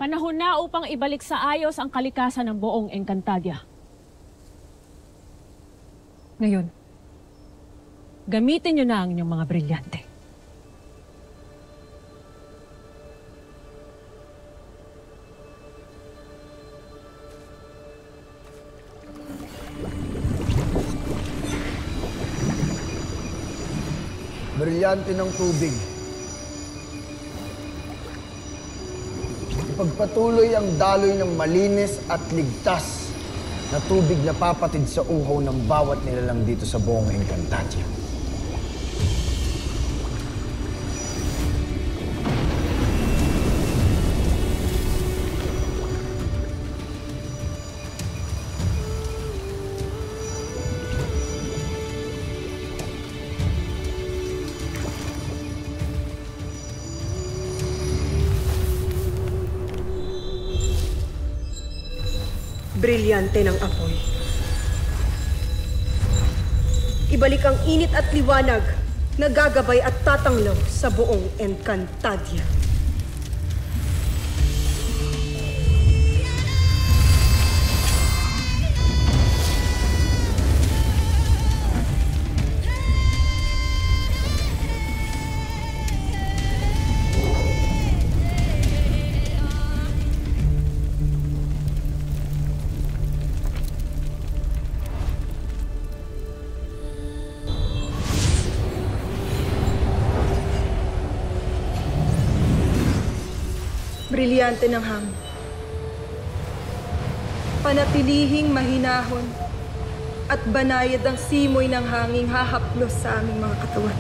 Panahon na upang ibalik sa ayos ang kalikasan ng buong Encantadia. Ngayon, gamitin niyo na ang inyong mga brilyante. Brilyante ng tubig. Ipagpatuloy ang daloy ng malinis at ligtas na tubig na papatid sa uhaw ng bawat nilalang dito sa buong Encantadia. Brilyante ng apoy. Ibalik ang init at liwanag na gagabay at tatanglaw sa buong Encantadia. Brilyante ng hangin. Panatilihing mahinahon at banayad ang simoy ng hanging hahaplos sa aming mga katawan.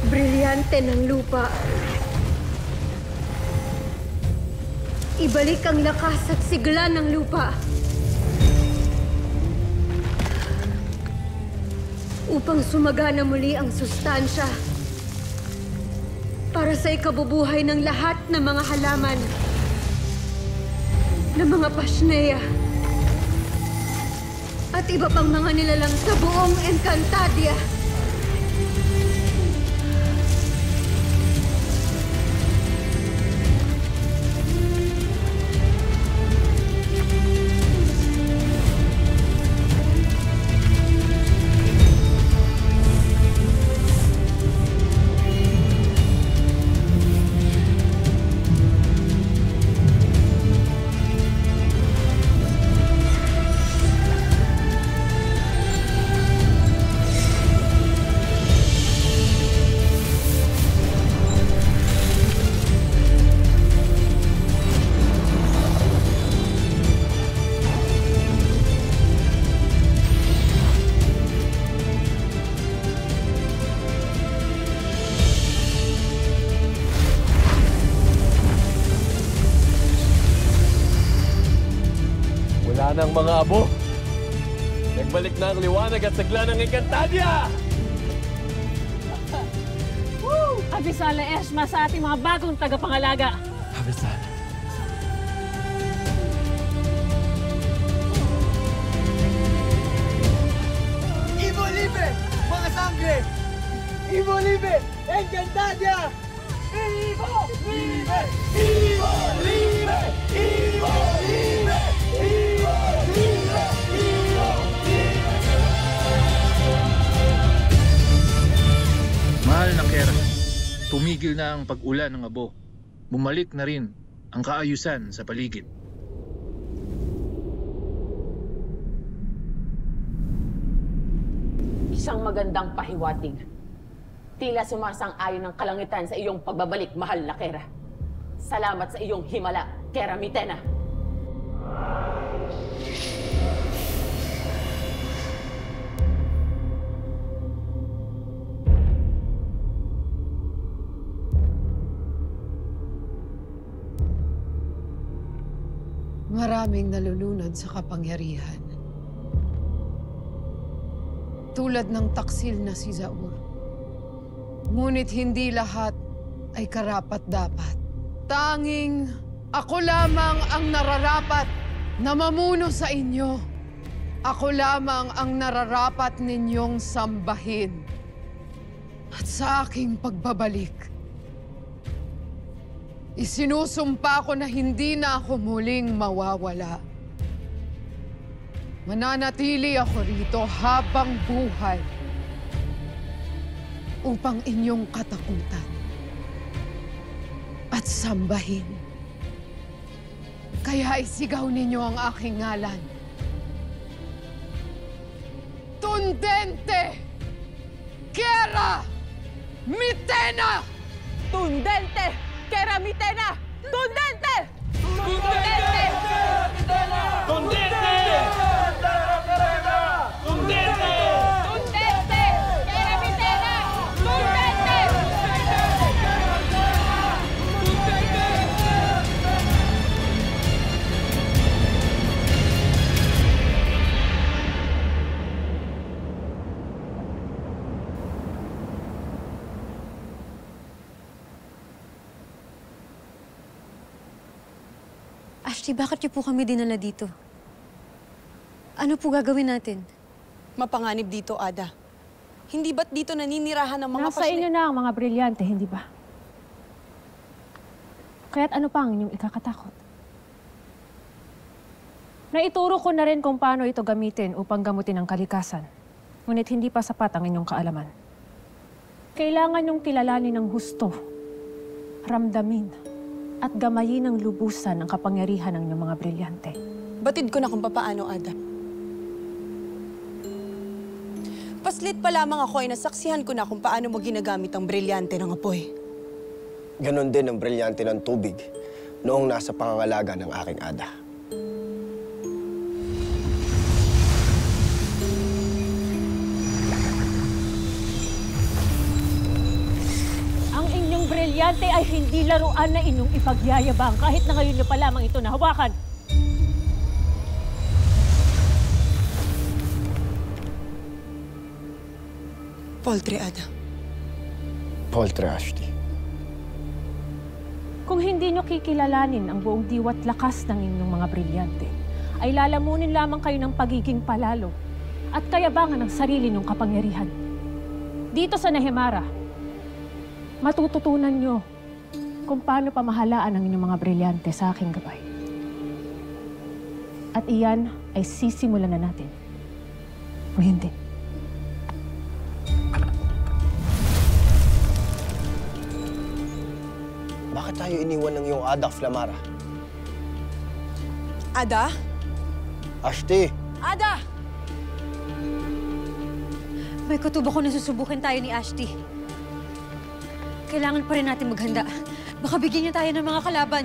Brilyante ng lupa. Ibalik ang lakas at sigla ng lupa. Upang sumagana muli ang sustansya. Para sa ikabubuhay ng lahat ng mga halaman. Ng mga pasneya. At iba pang mga nilalang sa buong Encantadia. Ng mga abo. Nagbalik na ang liwanag at sigla ng Encantadia! Abisala Esma sa ating mga bagong tagapangalaga. Abisala. Ibo libre, mga sangre! Ibo libre, Encantadia! Ibo libre! Ibo libre! Ibo libre! Ibo libre! Ibo libre! Mahal na Kera, tumigil na ang pag-ulan ng abo. Bumalik na rin ang kaayusan sa paligid. Isang magandang pahiwatig. Tila sumasang-ayon ng kalangitan sa iyong pagbabalik, mahal na Kera. Salamat sa iyong himala, Kera Mitena. maraming nalulunod sa kapangyarihan. Tulad ng taksil na si Zaur. Ngunit hindi lahat ay karapat-dapat. Tanging ako lamang ang nararapat na mamuno sa inyo. Ako lamang ang nararapat ninyong sambahin. At sa aking pagbabalik, isinusumpa ko na hindi na ako muling mawawala. Mananatili ako rito habang buhay upang inyong katakutan at sambahin. Kaya isigaw ninyo ang aking ngalan. Tundente! Kera! Mitena! Tundente! Kera Mitena! Tundente! Tundente! Tundente! Tundente! Tundente! Kera Mitena! Tundente! Ashley, bakit niyo po kami dinala dito? Ano po gagawin natin? Mapanganib dito, Ada. Hindi ba't dito naninirahan ng mga Nasa inyo na ang mga brilyante, hindi ba? Kaya't ano pa ang inyong ikakatakot? Naituro ko na rin kung paano ito gamitin upang gamutin ang kalikasan. Ngunit hindi pa sapat ang inyong kaalaman. Kailangan niyong kilalanin ng husto, ramdamin, at gamayin ng lubusan ang kapangyarihan ng inyong mga brilyante. Batid ko na kung papaano, Ada. Paslit pa lamang ako ay nasaksihan ko na kung paano mo ginagamit ang brilyante ng apoy. Ganon din ang brilyante ng tubig noong nasa pangangalaga ng aking Ada. Ang inyong brilyante ay hindi laruan na inyong ipagyayabang kahit na ngayon niyo pa lamang ito nahawakan. Poltre, Ada. Poltre, Ashley. Kung hindi niyo kikilalanin ang buong diwa't lakas ng inyong mga brilyante, ay lalamunin lamang kayo ng pagiging palalo at kayabangan ng sarili niyong kapangyarihan. Dito sa Nehemara, matututunan niyo kung paano pamahalaan ang inyong mga brilyante sa aking gabay. At iyan ay sisimulan na natin. O hindi. Bakit tayo iniwan ng iyong Ada, Flamara? Ada? Ashley! Ada! May kutubo ko na susubukin tayo ni Ashley. Kailangan pa rin natin maghanda. Baka bigyan niya tayo ng mga kalaban.